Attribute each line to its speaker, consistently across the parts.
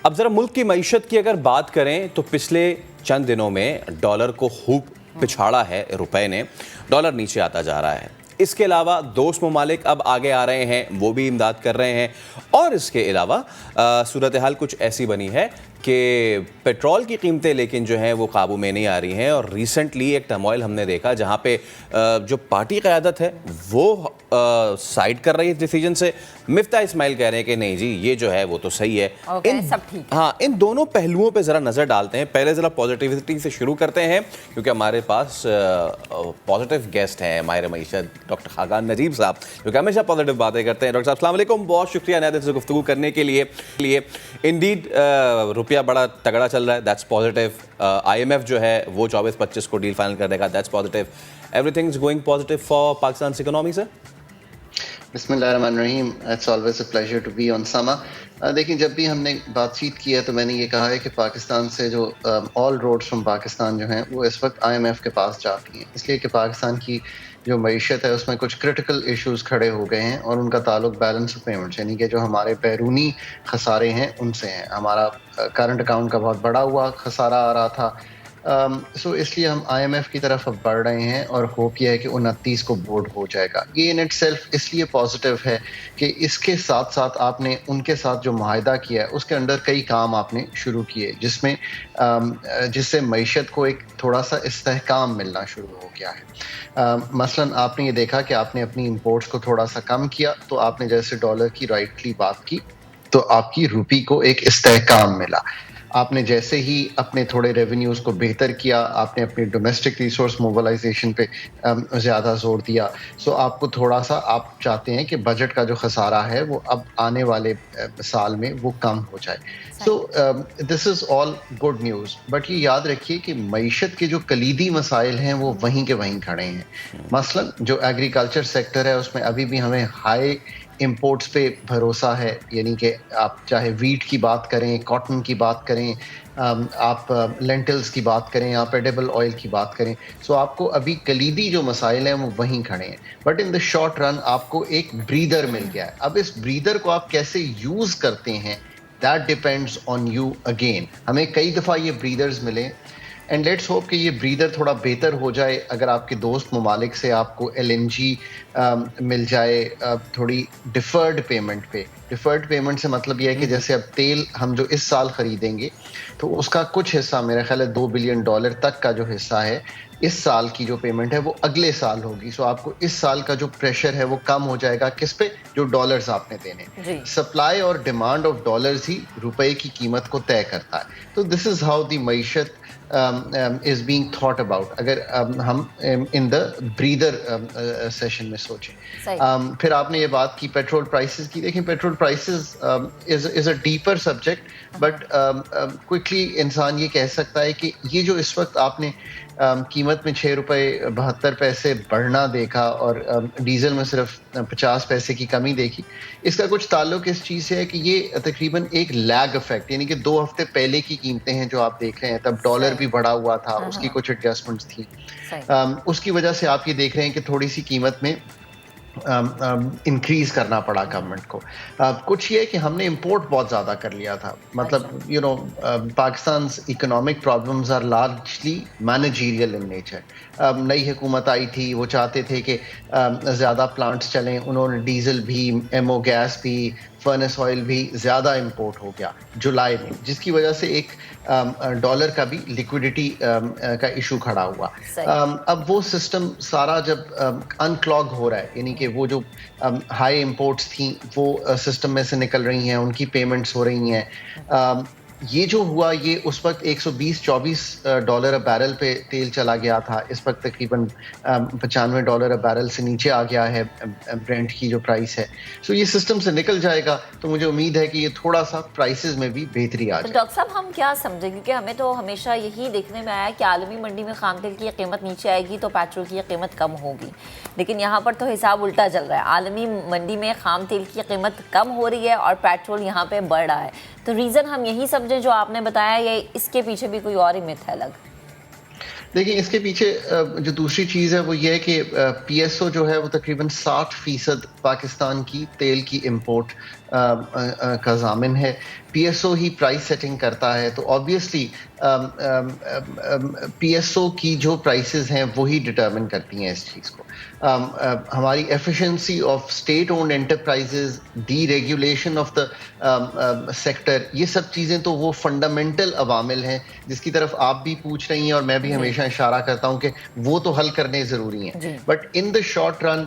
Speaker 1: اب ذرا ملک کی معیشت کی اگر بات کریں تو پچھلے چند دنوں میں ڈالر کو خوب پچھاڑا ہے روپے نے، ڈالر نیچے آتا جا رہا ہے۔ اس کے علاوہ دوست ممالک اب آگے آ رہے ہیں، وہ بھی امداد کر رہے ہیں، اور اس کے علاوہ صورتحال کچھ ایسی بنی ہے کہ پیٹرول کی قیمتیں لیکن جو ہیں وہ قابو میں نہیں آ رہی ہیں، اور ریسنٹلی ایک ٹرموائل ہم نے دیکھا جہاں پہ جو پارٹی قیادت ہے وہ سائیڈ کر رہی ہے ڈیسیجن سے۔ مفتاح اسماعیل کہہ رہے ہیں کہ نہیں جی یہ جو ہے وہ تو صحیح ہے۔
Speaker 2: سب ٹھیک۔
Speaker 1: ہاں، ان دونوں پہلوؤں پہ ذرا نظر ڈالتے ہیں۔ پہلے ذرا پازیٹیوٹی سے شروع کرتے ہیں کیونکہ ہمارے پاس پازیٹیو گیسٹ ہیں ماہر معیشت ڈاکٹر خاقان نجیب صاحب، جو کہ ہمیشہ پازیٹیو باتیں کرتے ہیں۔ ڈاکٹر صاحب السلام علیکم، بہت شکریہ نیا دن سے گفتگو کرنے کے لیے۔ انڈیڈ روپیہ بڑا تگڑا چل رہا ہے، that's positive. I M F جو ہے وہ 24-25 کو ڈیل فائنل کر دے گا، that's positive. Everything is going positive for پاکستان's economy سر؟
Speaker 3: بسم اللہ الرحمن الرحیم۔ It's always a pleasure to be on Samaa. دیکھیں، جب بھی ہم نے بات چیت کی ہے تو میں نے یہ کہا ہے کہ پاکستان سے جو آل روڈس فرام پاکستان جو ہیں وہ اس وقت آئی ایم ایف کے پاس جاتی ہیں، اس لیے کہ پاکستان کی جو معیشت ہے اس میں کچھ کرٹیکل ایشوز کھڑے ہو گئے ہیں، اور ان کا تعلق بیلنس آف پیمنٹس یعنی کہ جو ہمارے بیرونی خسارے ہیں ان سے ہیں۔ ہمارا کرنٹ اکاؤنٹ کا بہت بڑا ہوا خسارہ آ رہا تھا، سو اس لیے ہم آئی ایم ایف کی طرف اب بڑھ رہے ہیں، اور ہوپ یہ ہے کہ 29 کو بورڈ ہو جائے گا۔ یہ ان اٹ سیلف اس لیے پازیٹیو ہے کہ اس کے ساتھ ساتھ آپ نے ان کے ساتھ جو معاہدہ کیا ہے اس کے اندر کئی کام آپ نے شروع کیے جس سے معیشت کو ایک تھوڑا سا استحکام ملنا شروع ہو گیا ہے۔ مثلاً آپ نے یہ دیکھا کہ آپ نے اپنی امپورٹس کو تھوڑا سا کم کیا، تو آپ نے جیسے ڈالر کی رائٹلی بات کی تو آپ کی روپی کو ایک استحکام ملا۔ آپ نے جیسے ہی اپنے تھوڑے ریونیوز کو بہتر کیا، آپ نے اپنی ڈومیسٹک ریسورس موبلائزیشن پہ زیادہ زور دیا، سو آپ کو تھوڑا سا آپ چاہتے ہیں کہ بجٹ کا جو خسارہ ہے وہ اب آنے والے سال میں وہ کم ہو جائے۔ سو دس از آل گڈ نیوز، بٹ یہ یاد رکھیے کہ معیشت کے جو کلیدی مسائل ہیں وہ وہیں کے وہیں کھڑے ہیں۔ مثلاً جو ایگریکلچر سیکٹر ہے اس میں ابھی بھی ہمیں ہائی امپورٹس پہ بھروسہ ہے، یعنی کہ آپ چاہے ویٹ کی بات کریں، کاٹن کی بات کریں، آپ لینٹلز کی بات کریں، آپ ایڈیبل آئل کی بات کریں، سو آپ کو ابھی کلیدی جو مسائل ہیں وہ وہیں کھڑے ہیں، but in the short run آپ کو ایک بریدر مل گیا ہے۔ اب اس بریدر کو آپ کیسے یوز کرتے ہیں that depends on you again. ہمیں کئی دفعہ یہ بریدرز ملے، اینڈ لیٹس ہوپ کہ یہ بریدر تھوڑا بہتر ہو جائے۔ اگر آپ کے دوست ممالک سے آپ کو ایل این جی مل جائے تھوڑی ڈیفرڈ پیمنٹ پہ، ڈیفرڈ پیمنٹ سے مطلب یہ ہے کہ جیسے اب تیل ہم جو اس سال خریدیں گے تو اس کا کچھ حصہ، میرا خیال ہے $2 بلین تک کا جو حصہ ہے، اس سال کی جو پیمنٹ ہے وہ اگلے سال ہوگی، سو آپ کو اس سال کا جو پریشر ہے وہ کم ہو جائے گا۔ کس پہ؟ جو ڈالرز آپ نے دینے۔ سپلائی اور ڈیمانڈ آف ڈالرز ہی روپے کی قیمت کو طے کرتا ہے۔ تو دس از ہاؤ دی معیشت is being thought about، اگر ہم in the breather session میں سوچیں۔ پھر آپ نے یہ بات کی پیٹرول پرائسز کی۔ دیکھیں، petrol prices is a deeper subject، but quickly انسان یہ کہہ سکتا ہے کہ یہ جو اس وقت آپ نے قیمت میں $6.72 بڑھنا دیکھا اور ڈیزل میں صرف 50 پیسے کی کمی دیکھی، اس کا کچھ تعلق اس چیز سے ہے کہ یہ تقریباً ایک لیگ افیکٹ، یعنی کہ 2 ہفتے پہلے کی قیمتیں ہیں جو آپ دیکھ رہے ہیں۔ تب ڈالر بھی بڑھا ہوا تھا، اس کی کچھ ایڈجسٹمنٹس تھیں، اس کی وجہ سے آپ یہ دیکھ رہے ہیں کہ تھوڑی سی قیمت میں انکریز کرنا پڑا گورنمنٹ کو۔ کچھ یہ کہ ہم نے امپورٹ بہت زیادہ کر لیا تھا، مطلب پاکستان's economic problems are largely managerial in nature۔ نئی حکومت آئی تھی، وہ چاہتے تھے کہ زیادہ پلانٹس چلیں، انہوں نے ڈیزل بھی، ایمو گیس بھی، فرنس آئل بھی زیادہ امپورٹ ہو گیا جولائی میں، جس کی وجہ سے ایک ڈالر کا بھی لیکوڈیٹی کا ایشو کھڑا ہوا۔ اب وہ سسٹم سارا جب انکلاگ ہو رہا ہے، یعنی کہ وہ جو ہائی امپورٹس تھیں وہ سسٹم میں سے نکل رہی ہیں، ان کی پیمنٹس ہو رہی ہیں۔ یہ جو ہوا یہ اس وقت $120-124 بیرل پہ تیل چلا گیا تھا، اس وقت تقریباً $95 بیرل سے نیچے آ گیا ہے برینٹ کی جو پرائس ہے۔ سو یہ سسٹم سے نکل جائے گا تو مجھے امید ہے کہ یہ تھوڑا سا پرائسز میں بھی بہتری آ جائے۔
Speaker 2: ڈاکٹر صاحب ہم کیا سمجھیں، کیونکہ ہمیں تو ہمیشہ یہی دیکھنے میں آیا کہ عالمی منڈی میں خام تیل کی قیمت نیچے آئے گی تو پیٹرول کی قیمت کم ہوگی، لیکن یہاں پر تو حساب الٹا چل رہا ہے۔ عالمی منڈی میں خام تیل کی قیمت کم ہو رہی ہے اور پیٹرول یہاں پہ بڑھ رہا ہے، تو ریزن ہم یہی سمجھیں جو آپ نے بتایا، یا اس کے پیچھے بھی کوئی اور ہی مت ہے الگ؟
Speaker 3: دیکھیں اس کے پیچھے جو دوسری چیز ہے وہ یہ ہے کہ پی ایس او جو ہے وہ تقریباً 60% پاکستان کی تیل کی امپورٹ کا ضامن ہے. پی ایس او ہی پرائس سیٹنگ کرتا ہے, تو آبویسلی پی ایس او کی جو پرائسز ہیں وہی ڈٹرمن کرتی ہیں اس چیز کو. ہماری efficiency of state owned enterprises, D regulation of the sector, یہ سب چیزیں تو وہ فنڈامنٹل عوامل ہیں جس کی طرف آپ بھی پوچھ رہی ہیں اور میں بھی ہمیشہ اشارہ کرتا ہوں کہ وہ تو حل کرنے ضروری ہیں. But in the short run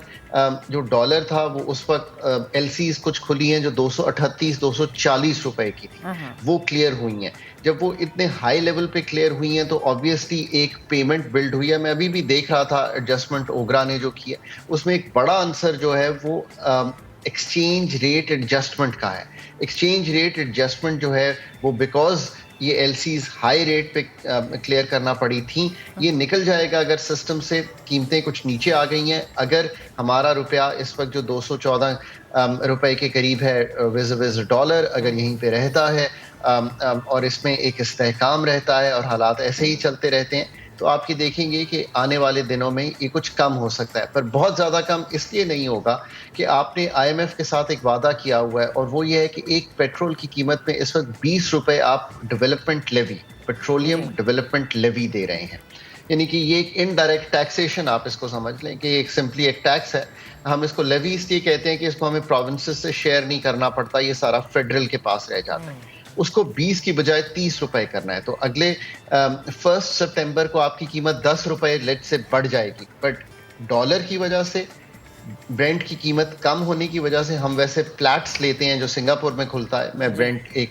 Speaker 3: جو ڈالر تھا وہ اس وقت ایل سیز کچھ کھلی ہیں جو 238-240 روپے کی تھی, وہ کلیئر ہوئی ہیں. جب وہ اتنے ہائی لیول پہ کلیئر ہوئی ہیں تو آبویسلی ایک پیمنٹ بلڈ ہوئی ہے. میں ابھی بھی دیکھ رہا تھا ایڈجسٹمنٹ اوگرا نے جو کیا, اس میں ایک بڑا عنصر جو ہے وہ ایکسچینج ریٹ ایڈجسٹمنٹ کا ہے. ایکسچینج ریٹ ایڈجسٹمنٹ جو ہے وہ بیکاز یہ ایل سیز ہائی ریٹ پہ کلیئر کرنا پڑی تھیں, یہ نکل جائے گا اگر سسٹم سے قیمتیں کچھ نیچے آ گئی ہیں. اگر ہمارا روپیہ اس وقت جو 214 روپے کے قریب ہے وز ڈالر, اگر یہیں پہ رہتا ہے اور اس میں ایک استحکام رہتا ہے اور حالات ایسے ہی چلتے رہتے ہیں, تو آپ یہ دیکھیں گے کہ آنے والے دنوں میں یہ کچھ کم ہو سکتا ہے. پر بہت زیادہ کم اس لیے نہیں ہوگا کہ آپ نے آئی ایم ایف کے ساتھ ایک وعدہ کیا ہوا ہے, اور وہ یہ ہے کہ ایک پیٹرول کی قیمت میں اس وقت 20 روپے آپ development levy, petroleum development levy دے رہے ہیں. یعنی کہ یہ ایک انڈائریکٹ ٹیکسیشن آپ اس کو سمجھ لیں کہ ایک سمپلی ایک ٹیکس ہے. ہم اس کو لیوی اس لیے کہتے ہیں کہ اس کو ہمیں پروونسز سے شیئر نہیں کرنا پڑتا, یہ سارا فیڈرل کے پاس رہ جاتا ہے. اس کو 20 کی بجائے 30 روپے کرنا ہے. تو اگلے 1 سپٹمبر کو آپ کی قیمت 10 روپے لیٹ سے بڑھ جائے گی, بٹ ڈالر کی وجہ سے, برینٹ کی قیمت کم ہونے کی وجہ سے, ہم ویسے پلیٹس لیتے ہیں جو سنگاپور میں کھلتا ہے. میں برینٹ ایک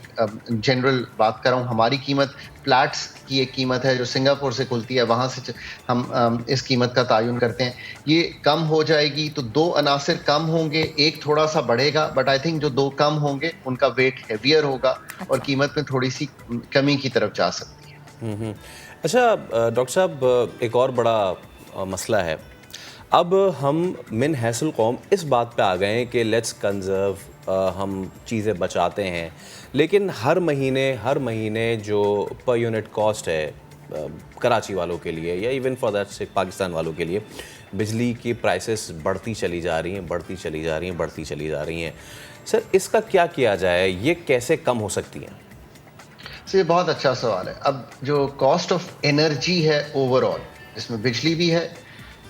Speaker 3: جنرل بات کر رہا ہوں, ہماری قیمت پلیٹس کی ایک قیمت ہے جو سنگاپور سے کھلتی ہے, وہاں سے ہم اس قیمت کا تعین کرتے ہیں. یہ کم ہو جائے گی تو 2 عناصر کم ہوں گے, ایک تھوڑا سا بڑھے گا, بٹ آئی تھنک جو 2 کم ہوں گے ان کا ویٹ ہیویئر ہوگا اور قیمت میں تھوڑی سی کمی کی طرف جا سکتی ہے.
Speaker 1: اچھا ڈاکٹر صاحب, ایک اور بڑا مسئلہ ہے. اب ہم من حیث القوم اس بات پہ آ گئے ہیں کہ لیٹس کنزرو, ہم چیزیں بچاتے ہیں, لیکن ہر مہینے جو پر یونٹ کاسٹ ہے کراچی والوں کے لیے یا ایون فار دیٹ سے پاکستان والوں کے لیے, بجلی کی پرائسز بڑھتی چلی جا رہی ہیں. سر اس کا کیا کیا جائے, یہ کیسے کم ہو سکتی ہیں؟
Speaker 3: یہ بہت اچھا سوال ہے. اب جو کاسٹ آف انرجی ہے اوور آل, جس میں بجلی بھی ہے,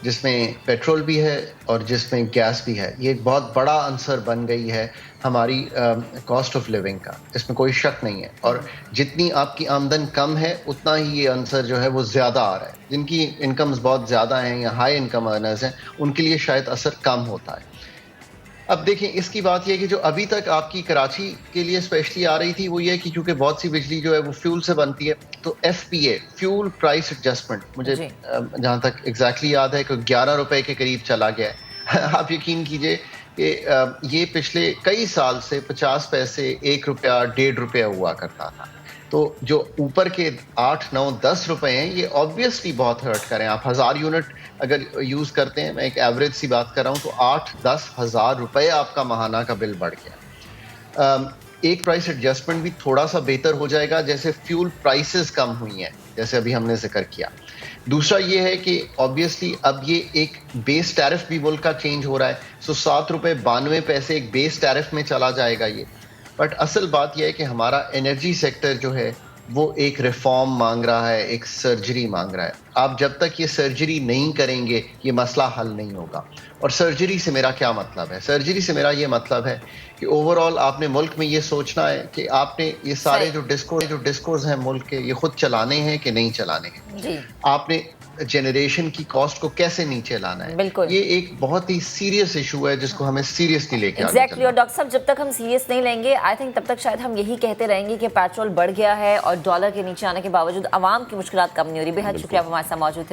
Speaker 3: جس میں پیٹرول بھی ہے اور جس میں گیس بھی ہے, یہ ایک بہت بڑا عنصر بن گئی ہے ہماری کاسٹ آف لیونگ کا, اس میں کوئی شک نہیں ہے. اور جتنی آپ کی آمدن کم ہے اتنا ہی یہ عنصر جو ہے وہ زیادہ آ رہا ہے. جن کی انکمز بہت زیادہ ہیں یا ہائی انکم ارنرز ہیں, ان کے لیے شاید اثر کم ہوتا ہے. اب دیکھیں اس کی بات یہ ہے کہ جو ابھی تک آپ کی کراچی کے لیے اسپیشلی آ رہی تھی وہ یہ ہے کہ کیونکہ بہت سی بجلی جو ہے وہ فیول سے بنتی ہے, تو ایف پی اے, فیول پرائس ایڈجسٹمنٹ, مجھے جہاں تک ایگزیکٹلی یاد ہے کہ 11 روپے کے قریب چلا گیا ہے. آپ یقین کیجئے کہ یہ پچھلے کئی سال سے 50 پیسے, 1 روپیہ, 1.5 روپیہ ہوا کرتا تھا. تو جو اوپر کے 8, 9, 10 روپے ہیں یہ آبویسلی بہت ہرٹ کریں. آپ 1000 یونٹ اگر یوز کرتے ہیں, میں ایک ایوریج سی بات کر رہا ہوں, تو 8-10 ہزار روپے آپ کا ماہانہ کا بل بڑھ گیا. ایک پرائس ایڈجسٹمنٹ بھی تھوڑا سا بہتر ہو جائے گا جیسے فیول پرائسز کم ہوئی ہیں, جیسے ابھی ہم نے ذکر کیا. دوسرا یہ ہے کہ آبویسلی اب یہ ایک بیس ٹیرف بھی ملک کا چینج ہو رہا ہے, سو 7 روپے 92 پیسے ایک بیس ٹیرف میں چلا جائے گا یہ. بٹ اصل بات یہ ہے کہ ہمارا انرجی سیکٹر جو ہے وہ ایک ریفارم مانگ رہا ہے, ایک سرجری مانگ رہا ہے. آپ جب تک یہ سرجری نہیں کریں گے یہ مسئلہ حل نہیں ہوگا. اور سرجری سے میرا کیا مطلب ہے؟ سرجری سے میرا یہ مطلب ہے کہ اوور آل آپ نے ملک میں یہ سوچنا ہے کہ آپ نے یہ سارے جو ڈسکورس ہیں ملک کے, یہ خود چلانے ہیں کہ نہیں چلانے ہیں. آپ نے جنریشن کی کاسٹ کو کیسے نیچے لانا ہے. یہ ایک بہت ہی سیریس ایشو ہے جس کو ہمیں سیریسلی لے کے
Speaker 2: ایگزیکٹلی. اور ڈاکٹر صاحب جب تک ہم سیریس نہیں لیں گے, آئی تھنک تب تک شاید ہم یہی کہتے رہیں گے کہ پیٹرول بڑھ گیا ہے اور ڈالر کے نیچے آنے کے باوجود عوام کی مشکلات کم نہیں ہو رہی. بے حد شکریہ آپ ہمارے ساتھ موجود تھے.